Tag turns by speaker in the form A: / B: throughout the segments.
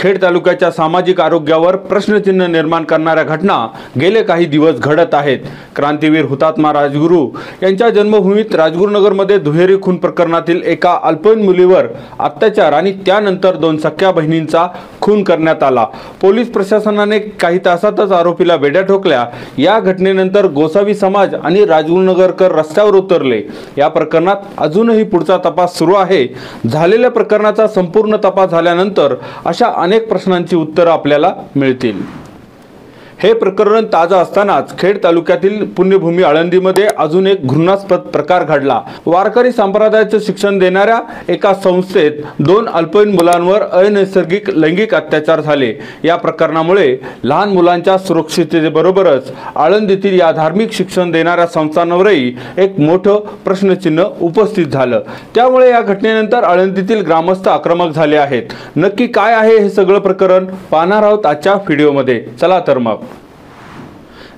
A: खेड तालुक्याच्या सामाजिक आरोग्यावर प्रश्नचिन्ह निर्माण करणाऱ्या घटना गेले काही दिवस घडत आहेत। क्रांतीवीर हुतात्मा राजगुरू यांच्या जन्मभूमीत राजगुरुनगरमध्ये दुहेरी खून प्रकरणातील एका अल्पवयीन मुलीवर अत्याचार आणि त्यानंतर 2 सख्या बहिणींचा खून करण्यात आला। पोलीस प्रशासनाने काही तासातच आरोपीला बेड्या ठोकल्या। या घटनेनंतर गोसावी समाज आणि राजगुरुनगरकर रस्त्यावर उतरले। या प्रकरणात अजूनही पुढचा तपास सुरू आहे। झालेल्या प्रकरणाचा संपूर्ण तपास झाल्यानंतर अशा अनेक प्रश्नांची उत्तरे आपल्याला मिळतील। हे प्रकरण ताजा असतानाच खेड तालुक्यातील पुण्यभूमी आळंदीमध्ये अजून एक घृणास्पद प्रकार घडला। वारकरी संप्रदायाचे शिक्षण देणाऱ्या एका संस्थेत 2 अल्पवयीन मुलांवर अनैसर्गिक लैंगिक अत्याचार झाले। या प्रकरणामुळे लहान मुलांच्या सुरक्षिततेबरोबरच आळंदीतील या धार्मिक शिक्षण देणाऱ्या संस्थांवरही एक मोठं प्रश्नचिन्ह उपस्थित झालं। त्यामुळे या घटनेनंतर आळंदीतील ग्रामस्थ आक्रमक झाले आहेत। नक्की काय आहे हे सगळं प्रकरण पाहणार आहोत आजच्या व्हिडिओमध्ये। चला तर मग।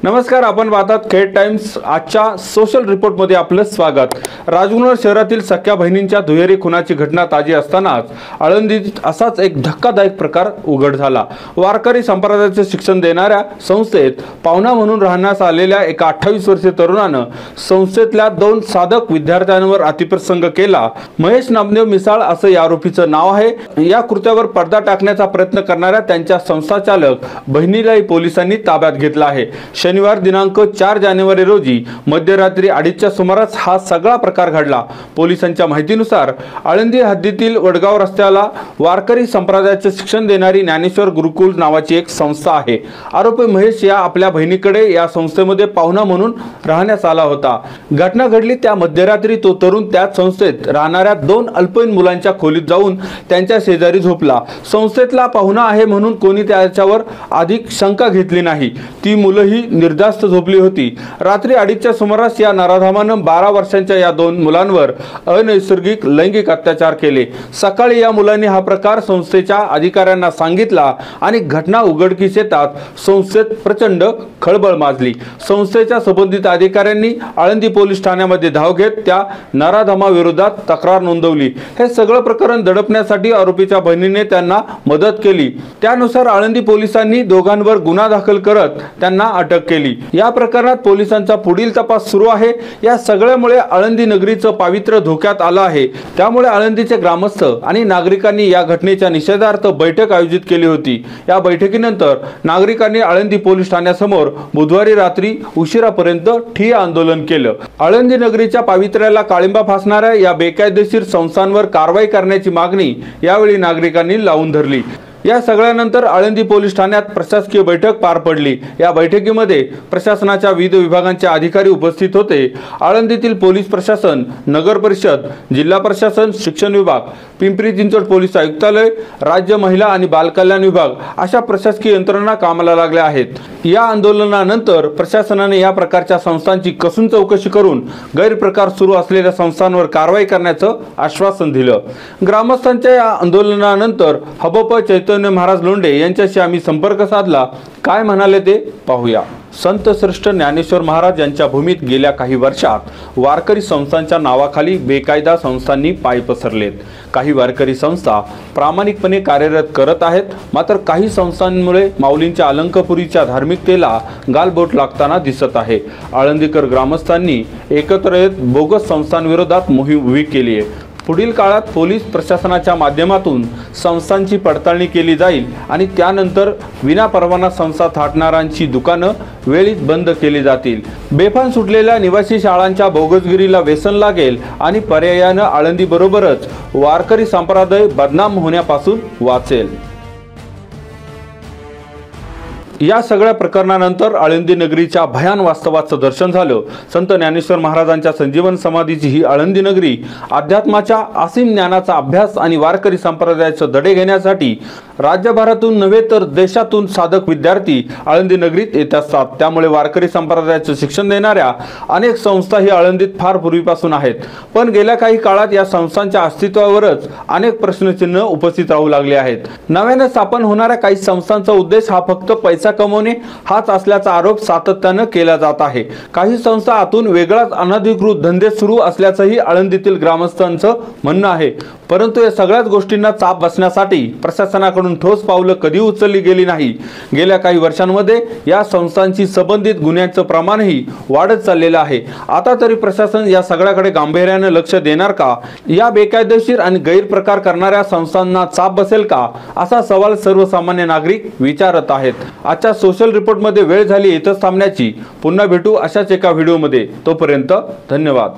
A: नमस्कार, आपण पाहतात खेड टाइम्स। आजच्या सोशल रिपोर्ट मध्ये आपलं स्वागत। राजगुरुनगर शहरातील सख्या बहिणींच्या दुहेरी खुनाची घटना ताजी असतानाच आळंदीत असाच एक धक्कादायक प्रकार उघड झाला। वारकरी संप्रदायाचे शिक्षण देणाऱ्या संस्थेत पाहुणा म्हणून राहण्यास आलेल्या एका 28 वर्षीय तरुणानं संस्थेतल्या 2 साधक विद्यार्थ्यांवर अतिप्रसंग केला। महेश नामदेव मिसाळ असं या आरोपीचं नाव आहे। या कृत्यावर पडदा टाकण्याचा प्रयत्न करणाऱ्या त्यांच्या संस्थाचालक बहिणीलाही पोलिसांनी ताब्यात घेतलं आहे। शनिवार दिनांक 4 जानेवारी रोजी मध्यरात्री 2:30च्या सुमारास हा सगळा प्रकार घडला। पोलिसांच्या माहितीनुसार आळंदी हद्दीतील वडगाव रस्त्याला वारकरी संप्रदायाचे शिक्षण देणारी ज्ञानेश्वर गुरुकुल नावाची एक संस्था आहे। आरोपी महेश या आपल्या बहिणीकडे या संस्थेमध्ये पाहुणा म्हणून राहण्यास आला होता। घटना घडली त्या मध्यरात्री तो तरुण त्याच संस्थेत राहणाऱ्या 2 अल्पवयीन मुलांच्या खोलीत जाऊन त्यांच्या शेजारी झोपला। संस्थेतला पाहुणा आहे म्हणून कोणी त्याच्यावर अधिक शंका घेतली नाही। ती मुलंही निर्धास्त झोपली होती। रात्री 2:30च्या सुमारास या नराधमानं 12 वर्षांच्या या 2 मुलांवर अनैसर्गिक लैंगिक अत्याचार केले। सकाळी या मुलांनी हा प्रकार संस्थेच्या अधिकाऱ्यांना सांगितला आणि घटना उघडकीस येतात संस्थेत प्रचंड खळबळ माजली। संस्थेच्या संबंधित अधिकाऱ्यांनी आळंदी पोलीस ठाण्यामध्ये धाव घेत त्या नराधमाविरोधात तक्रार नोंदवली। हे सगळं प्रकरण दडपण्यासाठी आरोपीच्या बहिणीने त्यांना मदत केली। त्यानुसार आळंदी पोलिसांनी दोघांवर गुन्हा दाखल करत त्यांना अटक केली। या प्रकरणात पोलिसांचा पुढील तपास सुरू आहे। या सगळ्यामुळे आळंदी नगरीचं पावित्र्य धोक्यात आलं आहे। त्यामुळे आळंदीचे ग्रामस्थ आणि नागरिकांनी या घटनेच्या निषेधार्थ बैठक आयोजित केली होती। या बैठकीनंतर नागरिकांनी आळंदी पोलीस ठाण्यासमोर बुधवारी रात्री उशिरापर्यंत ठिय्या आंदोलन केलं। आळंदी नगरीच्या पावित्र्याला काळिंबा फासणाऱ्या या बेकायदेशीर संस्थांवर कारवाई करण्याची मागणी यावेळी नागरिकांनी लावून धरली। या सगळ्यानंतर आळंदी पोलीस ठाण्यात प्रशासकीय बैठक पार पडली। या बैठकीमध्ये प्रशासनाच्या विविध विभागांचे अधिकारी उपस्थित होते। आळंदीतील पोलीस प्रशासन, नगर परिषद, जिल्हा प्रशासन, शिक्षण विभाग, पिंपरी चिंचवड पोलीस आयुक्तालय, राज्य महिला आणि बालकल्याण विभाग अशा प्रशासकीय यंत्रणा कामाला लागल्या आहेत। या आंदोलनानंतर प्रशासनाने या प्रकारच्या संस्थांची कसून चौकशी करून गैरप्रकार सुरू असलेल्या संस्थांवर कारवाई करण्याचं आश्वासन दिलं। ग्रामस्थांच्या या आंदोलनानंतर हबप चैतन्य महाराज लोंढे यांच्याशी आम्ही संपर्क साधला। काय म्हणाले ते पाहूया। संत श्रेष्ठ ज्ञानेश्वर महाराज यांच्या भूमीत गेल्या काही वर्षात वारकरी संस्थांच्या नावाखाली बेकायदा संस्थांनी पाय पसरलेत। काही वारकरी संस्था प्रामाणिकपणे कार्यरत करत आहेत, मात्र काही संस्थांमुळे माऊलींच्या अलंकपुरीच्या धार्मिकतेला गालबोट लागताना दिसत आहे। आळंदीकर ग्रामस्थांनी एकत्र येत बोगस संस्थांविरोधात मोहीम उभी केली आहे। पुढील काळात पोलीस प्रशासनाच्या माध्यमातून संस्थांची पडताळणी केली जाईल आणि त्यानंतर विनापरवाना संस्था थाटणाऱ्यांची दुकानं वेळीच बंद केली जातील। बेफाम सुटलेल्या निवासी शाळांच्या बोगसगिरीला वेसन लागेल आणि पर्यायानं आळंदी बरोबरच वारकरी संप्रदाय बदनाम होण्यापासून वाचेल। या सगळ्या प्रकरणानंतर आळंदी नगरीच्या भयान वास्तवाचं दर्शन झालं। संत ज्ञानेश्वर महाराजांच्या संजीवन समाधीची ही आळंदी नगरी अध्यात्माच्या असीम ज्ञानाचा अभ्यास आणि वारकरी संप्रदायाचे धडे घेण्यासाठी राज्यभरातून नव्हे तर देशातून साधक विद्यार्थी आळंदी नगरीत येत असतात। त्यामुळे वारकरी संप्रदायाचे शिक्षण देणाऱ्या अनेक संस्था ही आळंदीत फार पूर्वीपासून आहेत। पण गेल्या काही काळात या संस्थांच्या अस्तित्वावरच अनेक प्रश्नचिन्ह उपस्थित राहू लागले आहेत। नव्याने स्थापन होणाऱ्या काही संस्थांचा उद्देश हा फक्त पैसा कमवणे हाच असल्याचा आरोप सातत्याने केला जात आहे। काही संस्था आतून वेगळाच अनधिकृत धंदे सुरू असल्याचंही आळंदीतील ग्रामस्थांचं म्हणणं आहे। परंतु या सगळ्याच गोष्टींना चाप बसण्यासाठी प्रशासनाकडून ठोस पावलं कधी उचलली गेली नाही। गेल्या काही वर्षांमध्ये या संस्थांची संबंधित गुन्ह्यांचं प्रमाणही वाढत चाललेलं आहे। आता तरी प्रशासन या सगळ्याकडे गांभीर्याने लक्ष देणार का? या बेकायदेशीर आणि गैरप्रकार करणाऱ्या संस्थांना चाप बसेल का, असा सवाल सर्वसामान्य नागरिक विचारत आहेत। आजच्या सोशल रिपोर्टमध्ये वेळ झाली इथंच थांबण्याची। पुन्हा भेटू अशाच एका व्हिडिओमध्ये। तोपर्यंत धन्यवाद।